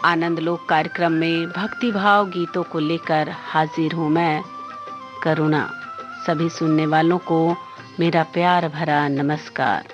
आनंद लोक कार्यक्रम में भक्ति भाव गीतों को लेकर हाजिर हूँ मैं करुणा। सभी सुनने वालों को मेरा प्यार भरा नमस्कार।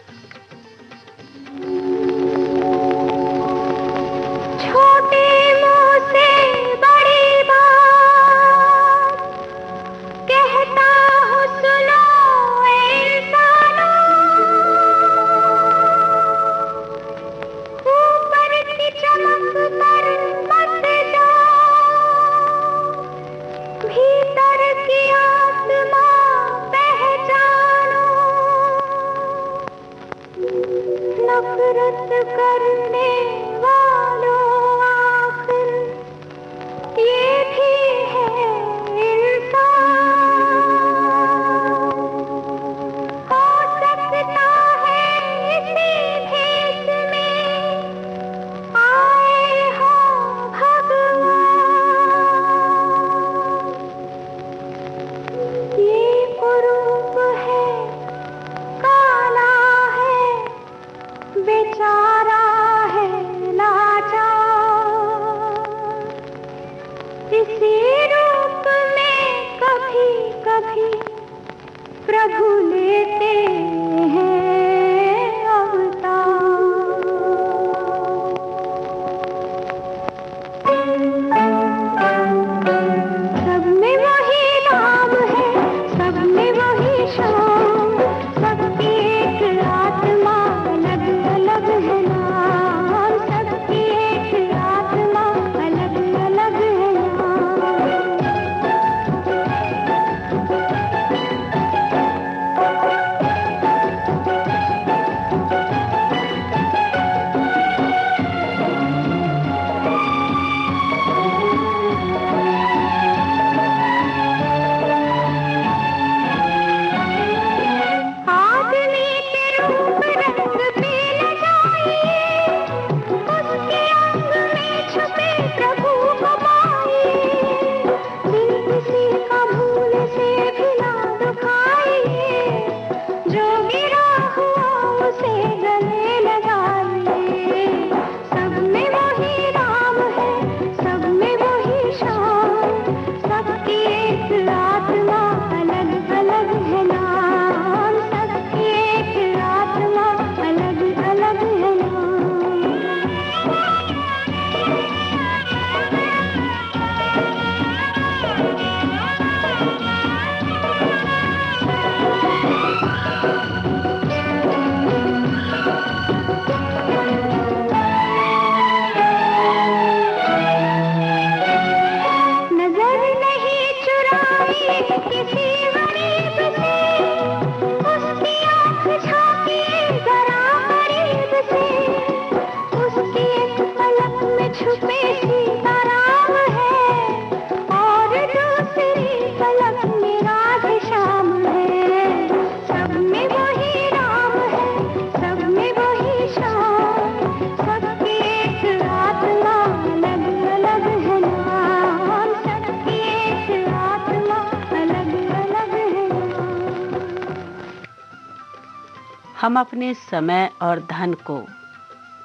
हम अपने समय और धन को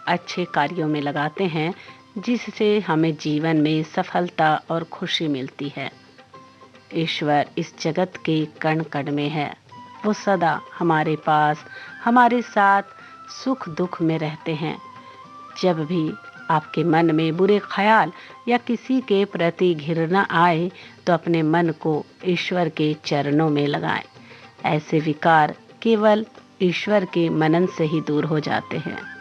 अच्छे कार्यों में लगाते हैं, जिससे हमें जीवन में सफलता और खुशी मिलती है। ईश्वर इस जगत के कण कण में है। वो सदा हमारे पास, हमारे साथ सुख दुख में रहते हैं। जब भी आपके मन में बुरे ख्याल या किसी के प्रति घृणा आए, तो अपने मन को ईश्वर के चरणों में लगाएं। ऐसे विकार केवल ईश्वर के मनन से ही दूर हो जाते हैं।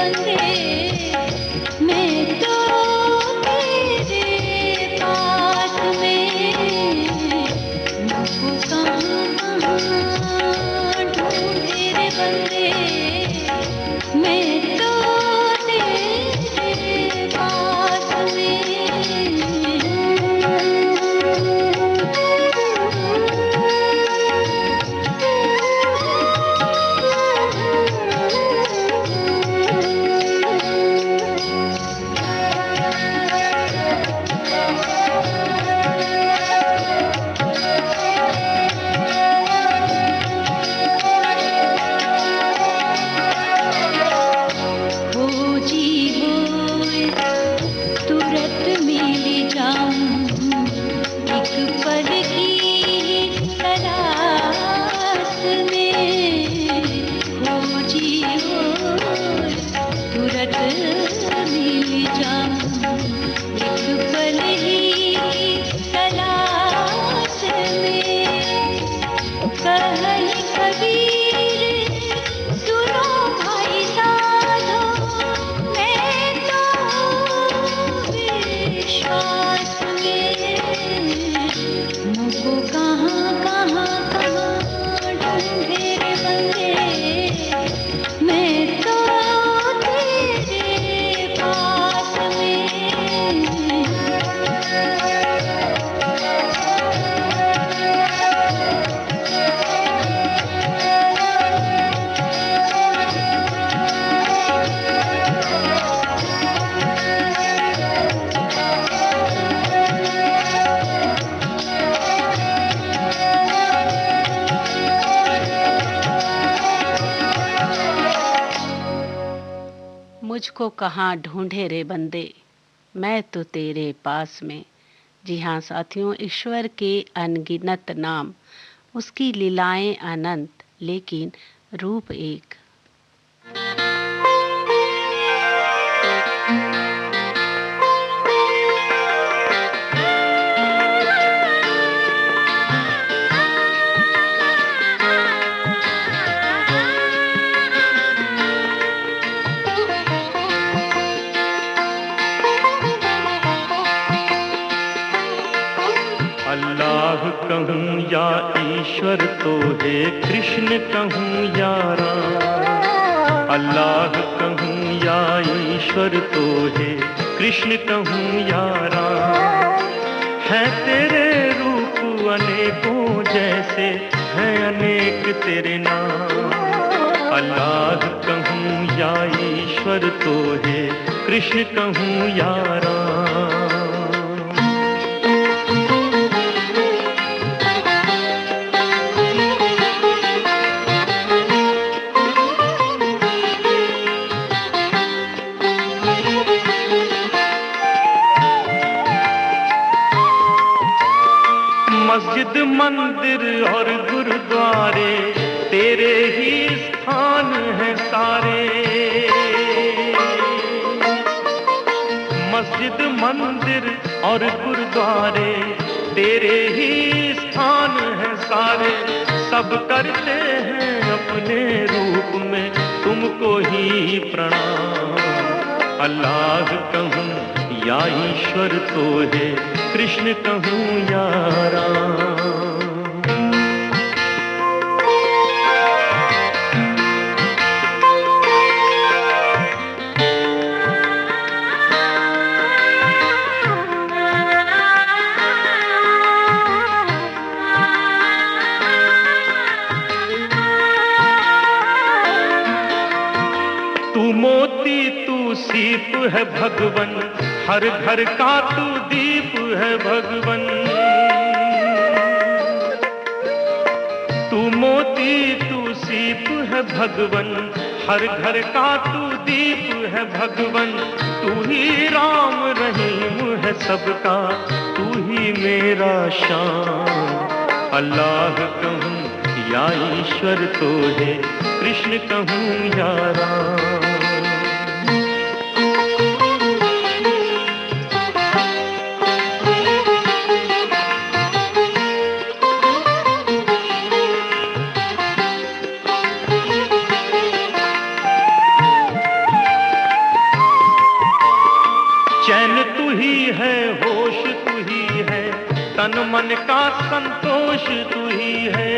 बंदे मैं तो तेरे पास में मुझको कहाँ ढूंढे रे बंदे मैं तो तेरे पास मुझको कहाँ ढूंढे रे बंदे मैं तो तेरे पास में। जी हाँ साथियों, ईश्वर के अनगिनत नाम, उसकी लीलाएं अनंत, लेकिन रूप एक। अल्लाह कहूँ या ईश्वर तो है कृष्ण कहूँ या राम। अल्लाह कहूँ या ईश्वर तो है कृष्ण कहूँ या राम। है तेरे रूप अनेकों जैसे हैं अनेक तेरे नाम। अल्लाह कहूँ या ईश्वर तो है कृष्ण कहूँ या राम। मस्जिद मंदिर और गुरुद्वारे तेरे ही स्थान हैं सारे। मस्जिद मंदिर और गुरुद्वारे तेरे ही स्थान हैं सारे। सब करते हैं अपने रूप में तुमको ही प्रणाम। अल्लाह कहूँ या ईश्वर तो है कृष्ण कहूँ या राम। तू मोती तू सीप है भगवन, हर घर का तू दीप है भगवन। तू मोती तू सीप है भगवन, हर घर का तू दीप है भगवन। तू ही राम रहीम है सबका, तू ही मेरा शाम। अल्लाह कहूँ या ईश्वर तो है कृष्ण कहूँ या राम। चैन तू ही है, होश तू ही है, तन मन का संतोष तू ही है।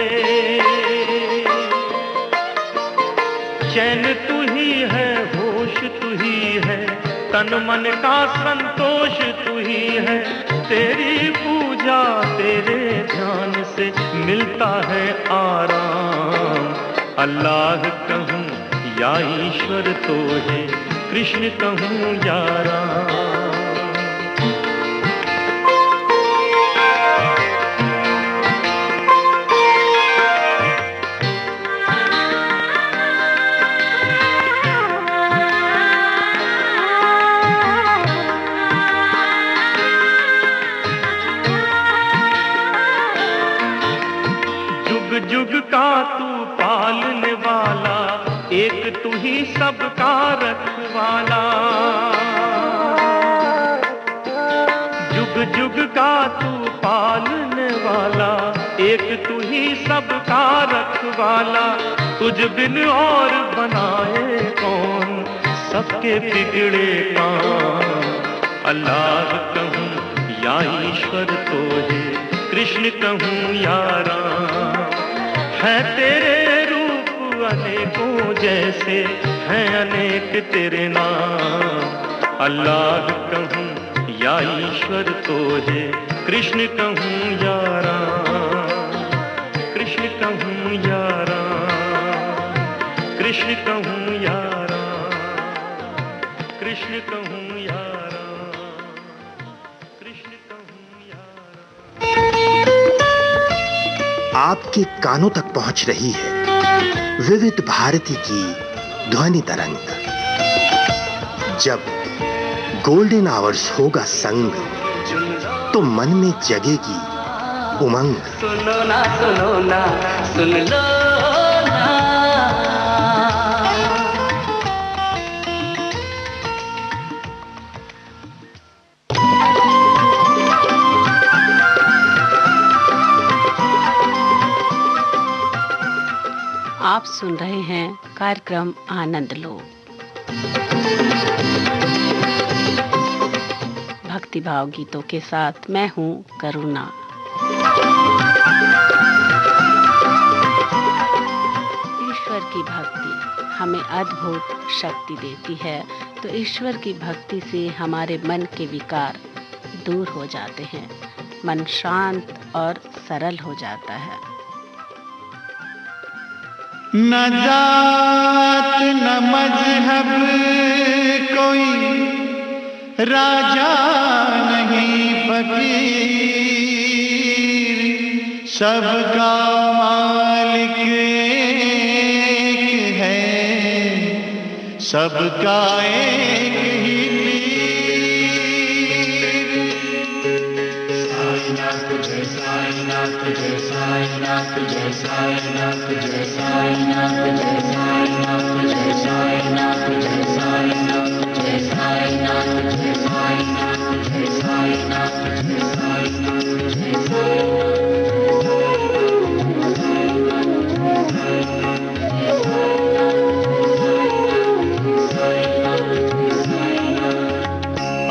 चैन तू ही है, होश तू ही है, तन मन का संतोष तू ही है। तेरी पूजा तेरे ध्यान से मिलता है आराम। अल्लाह कहूँ या ईश्वर तो है, कृष्ण कहूँ या राम। जुग का तू पालने वाला, एक तू ही सबका रखवाला। जुग जुग का तू पालने वाला, एक तू ही सबका रखवाला। तुझ बिन और बनाए कौन सबके बिगड़े काम। अल्लाह कहूँ या ईश्वर तो है, कृष्ण कहूँ या राम। है तेरे रूप अनेकों जैसे, हैं अनेक तेरे नाम। अल्लाह कहूँ या ईश्वर तो है, कृष्ण कहूँ या राम। कृष्ण कहूँ या राम, कृष्ण कहूँ या राम, कृष्ण कहूँ या राम, कृष्ण कहूँ या राम। आपके कानों तक पहुंच रही है विविध भारती की ध्वनि तरंग। जब गोल्डन आवर्स होगा संग, तो मन में जगेगी उमंग। सुनो ना सुन लो ना। आप सुन रहे हैं कार्यक्रम आनंद लो। भक्तिभाव गीतों के साथ मैं हूं करुणा। ईश्वर की भक्ति हमें अद्भुत शक्ति देती है, तो ईश्वर की भक्ति से हमारे मन के विकार दूर हो जाते हैं, मन शांत और सरल हो जाता है। न जात न मजहब कोई राजा नहीं फकीर, सबका मालिक एक है, सबका एक ही साईनाथ जय साईनाथ जय साईनाथ जय साईनाथ जय साईनाथ जय साईनाथ जय साईनाथ जय साईनाथ जय साईनाथ जय साईनाथ जय साईनाथ जय साईनाथ।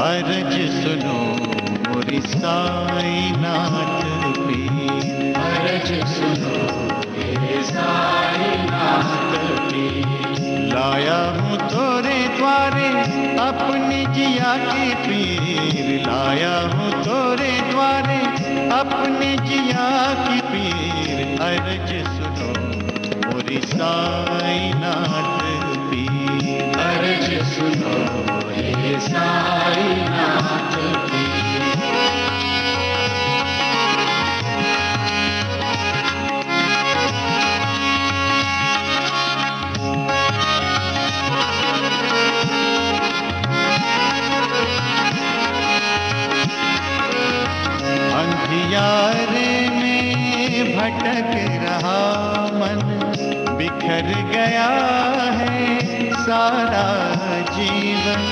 अर्ज सुनो मोरी साईनाथ पीर, अर्ज सुनो मेरे साईनाथ पीर। लाया हूँ तोरे द्वारे अपनी जिया की पीर, लाया हूँ तोरे द्वारे अपनी जिया की पीर। अर्ज सुनो मोरी साईनाथ पीर, अर्ज सुनो मेरे साईनाथ पीर। अंधियारे में भटक रहा मन, बिखर गया है सारा जीवन।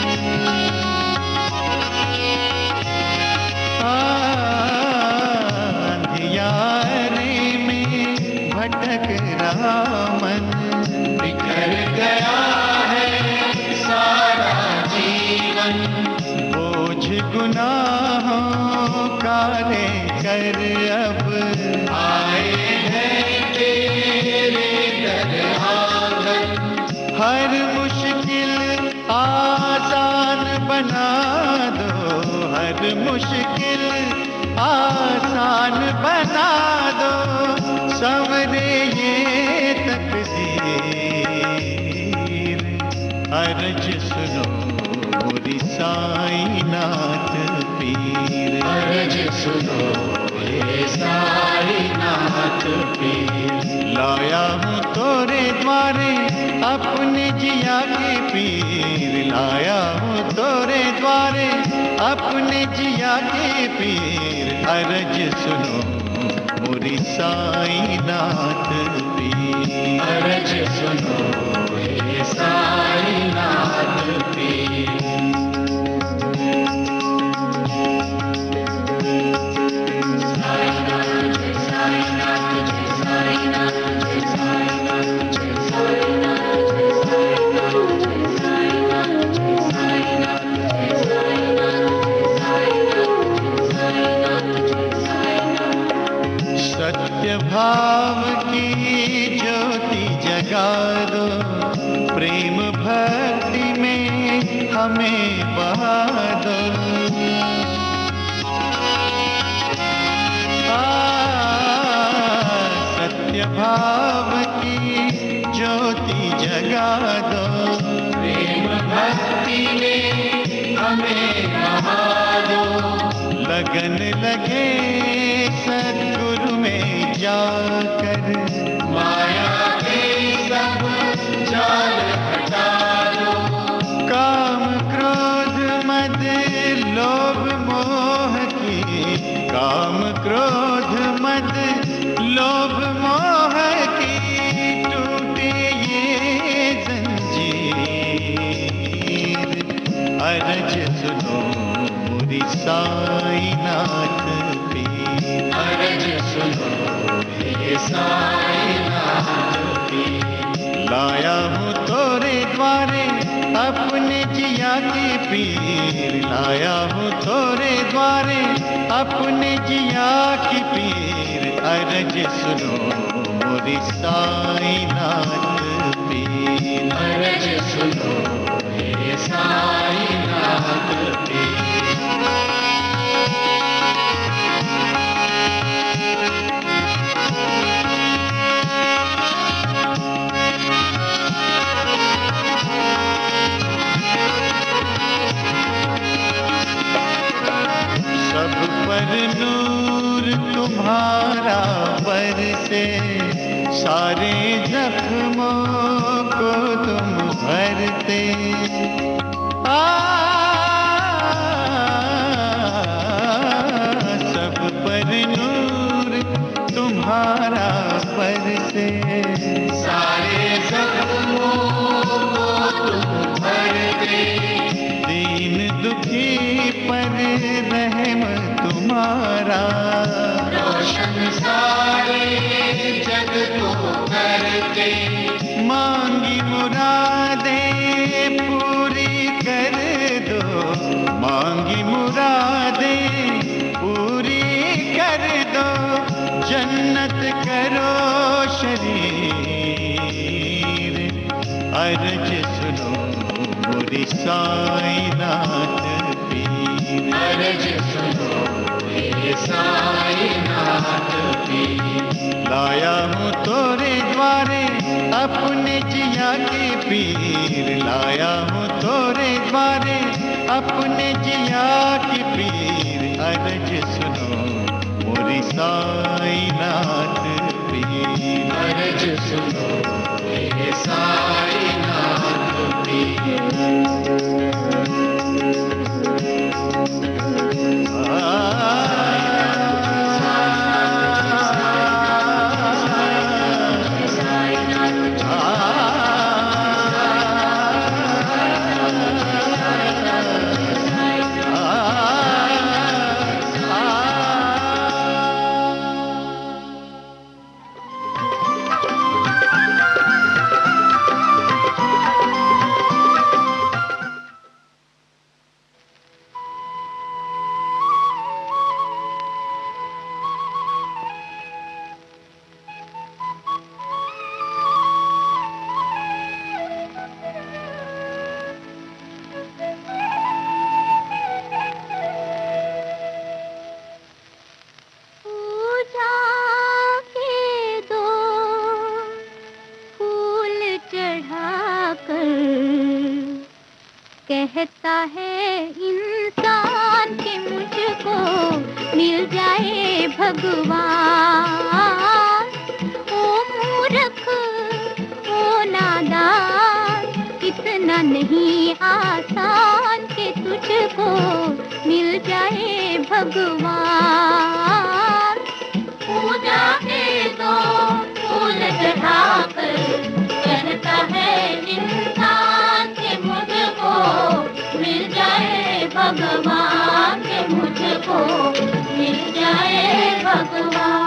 अंधियारे में भटक रहा मन, बिखर गया है सारा जीवन। बोझ कर अब आए हैं तेरे दर आंगन। हर मुश्किल आसान बना दो, हर मुश्किल आसान बना दो, संवरे ये तकदीर। अर्ज सुनो मोरी साईनाथ पीर, अर्ज सुनो ये साईनाथ पीर। लाया हूँ तोरे द्वारे अपने जिया के पीर, लाया हूँ तोरे द्वारे अपने जिया के पीर। अर्ज सुनो मोरी साईनाथ पीर, अर्ज सुनो ये साईनाथ पीर। सत्य भाव की ज्योति जगा दो, प्रेम भक्ति में हमें बहा दो। सत्य भाव की ज्योति जगा दो, प्रेम भक्ति में हमें बहा दो। लगन लगे सद्गुरु में जाकर, माया के सब जाल हटा दो। काम क्रोध मद लोभ मोह की, काम क्रोध मद लोभ मोह की टूटे ये जंजीर। अर्ज सुनो मोरी साईनाथ पीर, अर्ज सुनो ये साईनाथ पीर। लाया हूँ तोरे द्वारे अपने जिया के पीर, लाया हूँ तोरे द्वारे अपने जिया की पीर। अर्ज सुनो मोरी साईनाथ पीर, अर्ज सुनो ये साईनाथ पीर। सब पर नूर तुम्हारा बरसे, सारे जख्मों को तुम भरते। सब पर नूर तुम्हारा बरसे, सारे जख्मों को तुम भरते। दीन दुखी पर रहम तुम्हारा, रोशन सारे जग को करते। मांगी मुरादें पूरी कर दो, मांगी मुरादें पूरी कर दो। जन्नत करो शरीर। अर्ज सुनो मोरी साईनाथ पीर, अर्ज सुनो ये साईनाथ पीर। लाया हूँ तोरे द्वारे अपने जिया के पीर, लाया हूँ तोरे द्वारे अपने जिया के पीर। अर्ज सुनो मोरी साईनाथ पीर, अर्ज सुनो ये साईनाथ पीर। कहता है इंसान कि मुझको मिल जाए भगवान। ओ मूर्ख ओ नादान, इतना नहीं आसान कि तुझको मिल जाए भगवान। पूजा के दो फूल चढ़ाकर कहता है इंसान कि मुझको मिल जाए भगवान, कि मुझको मिल जाए भगवान।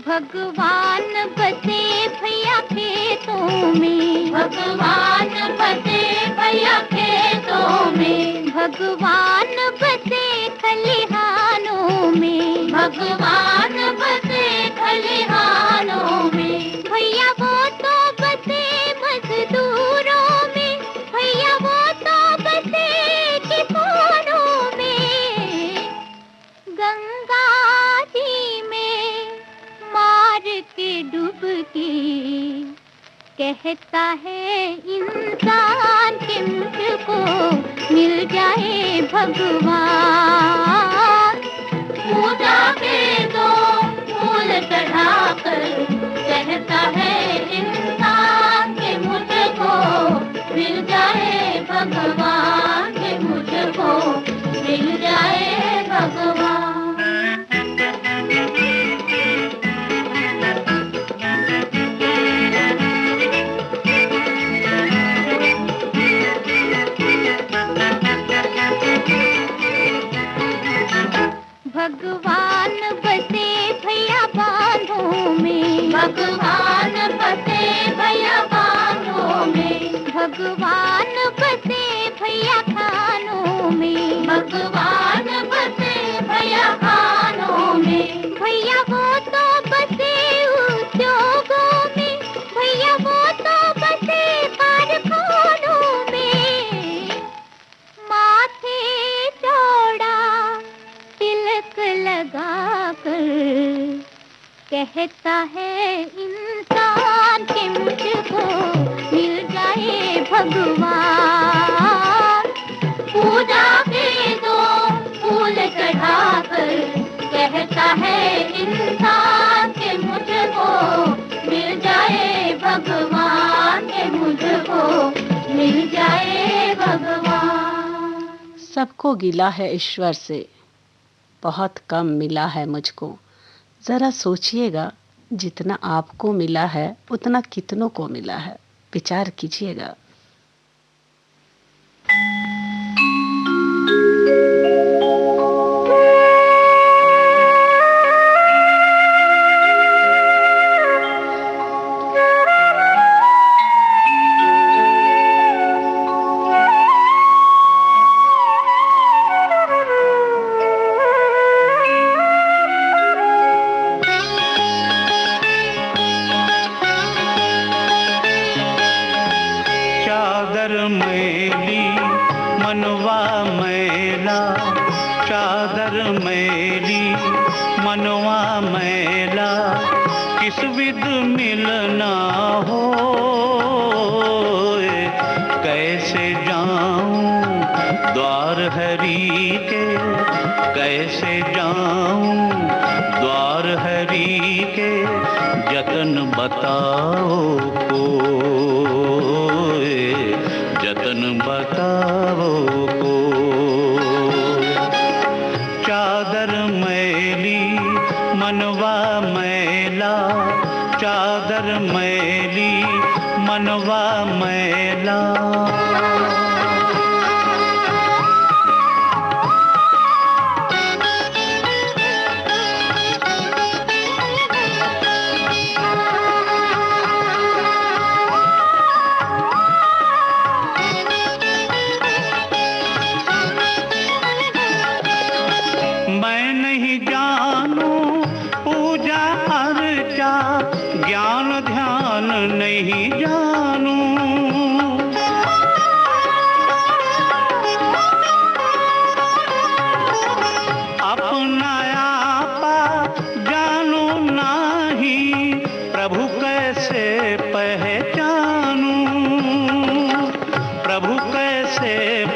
भगवान बसे भैया खेतों में, भगवान बसे भैया खेतों में, भगवान बसे खलिहानों में, भगवान बसे खलिहानों में। भैया वो तो बसे मजदूरों में, भैया वो तो बसे किसानों में। गंगा जी में मार के डुबकी कहता है इंसान कि मुझको मिल जाए भगवान। पूजा के दो फूल चढ़ाकर कहता है इंसान कि मुझको मिल जाए भगवान, कि मुझको मिल जाए भगवान। भगवान बसे भैया बांधों में, भगवान बसे भैया बांधों में, भगवान बसे भैया खानों में, भगवान बसे भैया खानों में। भैया वो तो बसे उद्योगों में, भैया वो तो बसे कारखानों में। माथे चौड़ा तिलक लगाकर कहता है इंसान कि मुझको मिल जाए भगवान। पूजा के दो फूल चढ़ाकर कहता है इंसान कि मुझको मिल जाए भगवान, कि मुझको मिल जाए भगवान। सबको गिला है ईश्वर से, बहुत कम मिला है मुझको। ज़रा सोचिएगा, जितना आपको मिला है उतना कितनों को मिला है, विचार कीजिएगा।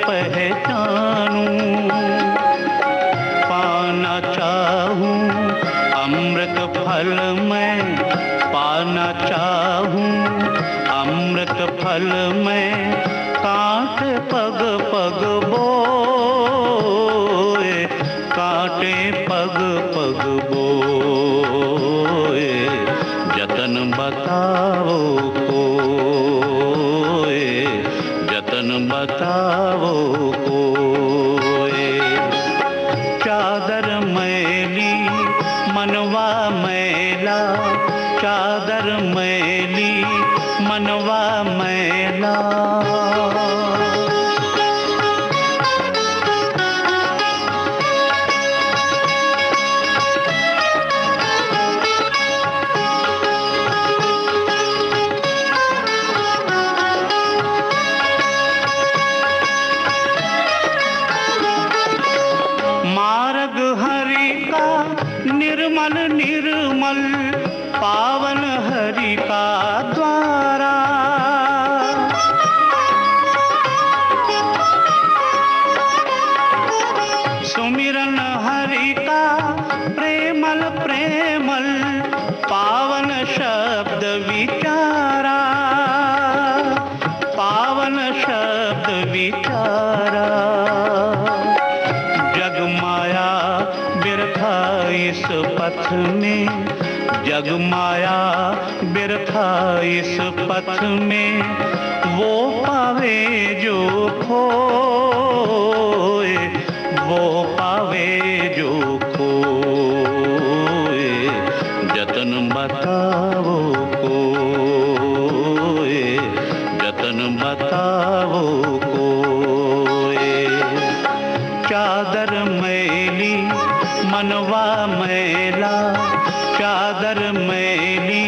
पहचानूं, पाना चाहूं अमृत फल मैं, पाना चाहूं अमृत फल मैं, कांटे पग पग बोए, कांटे पग पग बोए, जतन बताओ कोई, जतन बताओ कोई। चादर मैली मनवा मैला, चादर मैली मनवा मैला, मार्ग हरि का निर्मल निर्मल, पावन हरि का द्वारा, सुमिरन हरि का प्रेमल प्रेमल, पावन शब्द विचारा, पावन शब्द विचारा। जगमाया बिरथा इस पथ में, जगमाया बिरथा इस पथ में, वो पावे जो खोए, वो पावे जो खोए, जतन बताओ कोई, जतन बताओ कोई। चादर मैली मनवा मैला, चादर मैली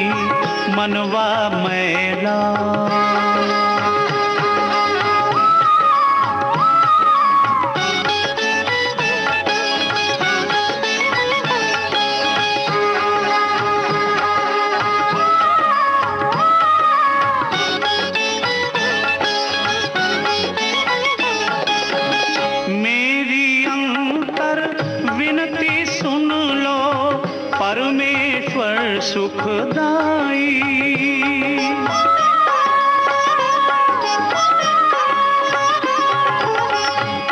मनवा मैला, मेरी अंतर विनती सुन लो परमेश्वर सुखदाई,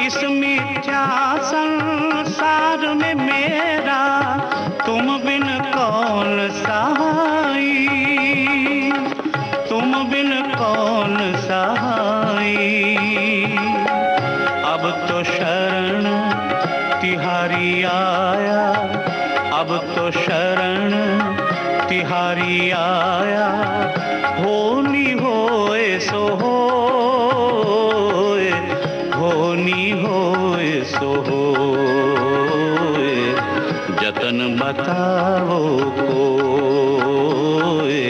इस मिथ्या संसार में मेरा तुम बिन कौन सहाई, तुम बिन कौन सहाई। अब तो शरण तिहारी आया, अब तो शरण तिहारी आया, होनी होए सो होए, होनी होए सो होए, जतन बताओ कोई,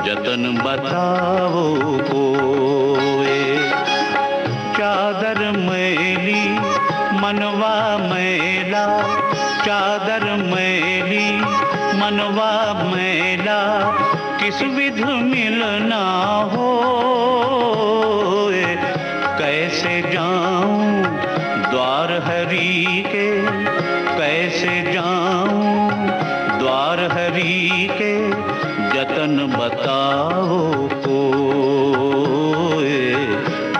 जतन बताओ कोई। चादर मैली मनवा मैला, चादर मैली मनवा मैला, किस विध मिलना हो, कैसे जाऊं द्वार हरि के, कैसे जाऊं द्वार हरि के, जतन बताओ कोई,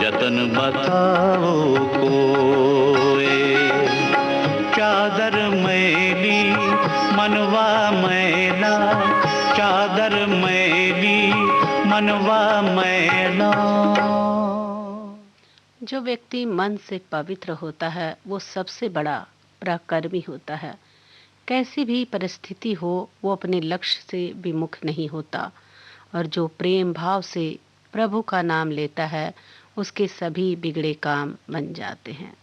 जतन बताओ कोई। चादर मैली मनवा मैला, चादर मैली मनवा मैला। जो व्यक्ति मन से पवित्र होता है वो सबसे बड़ा पराक्रमी होता है। कैसी भी परिस्थिति हो वो अपने लक्ष्य से विमुख नहीं होता, और जो प्रेम भाव से प्रभु का नाम लेता है उसके सभी बिगड़े काम बन जाते हैं।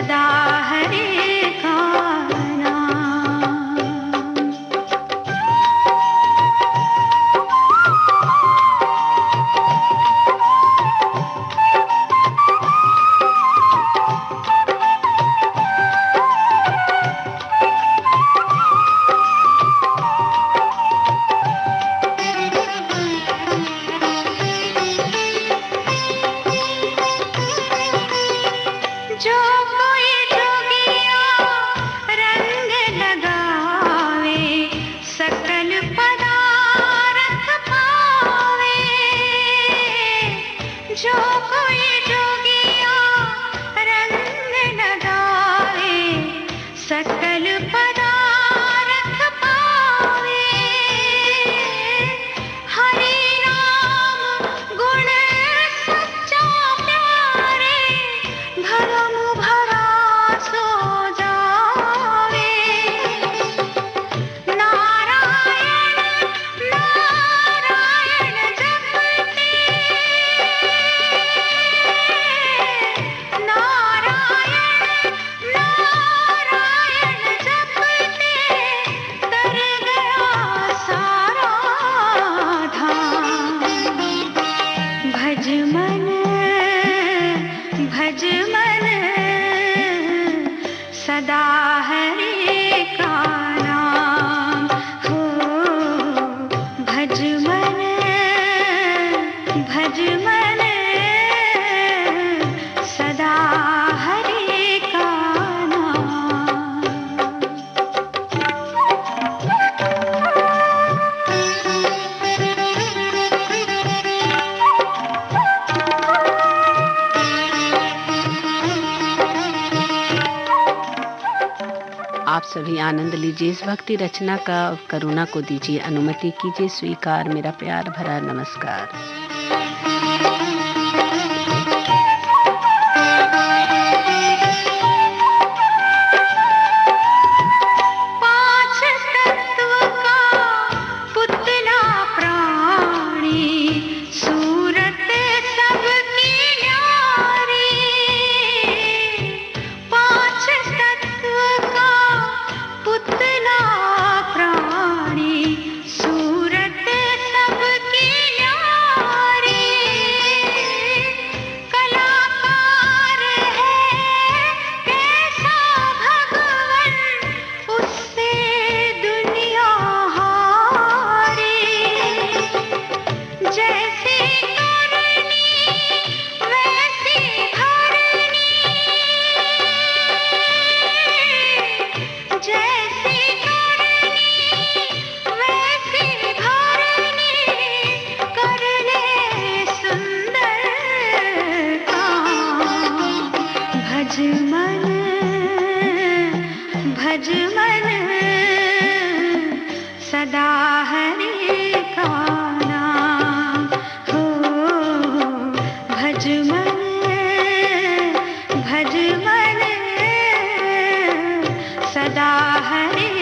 सदा हरे का नाम। जो कोई जोगिया रंग लगावे सकल पदार्थ पावे। जो कोई जोगिया रंग लगावे सकल पदार्थ पावे। हरि नाम गुण सच्चा प्यारे भरम भरा सो जावे। नारायण नारायण जपते नारायण नारायण जपते तर गया सारा धाम। भज मन सदा हरे का नाम हो। भज मन सदा हरे का आप सभी आनंद लीजिए इस भक्ति रचना का। करुणा को दीजिए अनुमति, कीजिए स्वीकार मेरा प्यार भरा नमस्कार। पांच तत्व का पुतला प्राणी सूरत सबकी न्यारी। पांच तत्व का पुतला प्राणी सूरत सबकी न्यारी। कलाकार है कैसा भगवन उससे दुनिया हारी। जैसी करनी वैसी भरनी। जैसी करनी वैसी भरनी कर ले सुंदर काम। भज मन सदा हरे का नाम हो। भज मन सदा हरे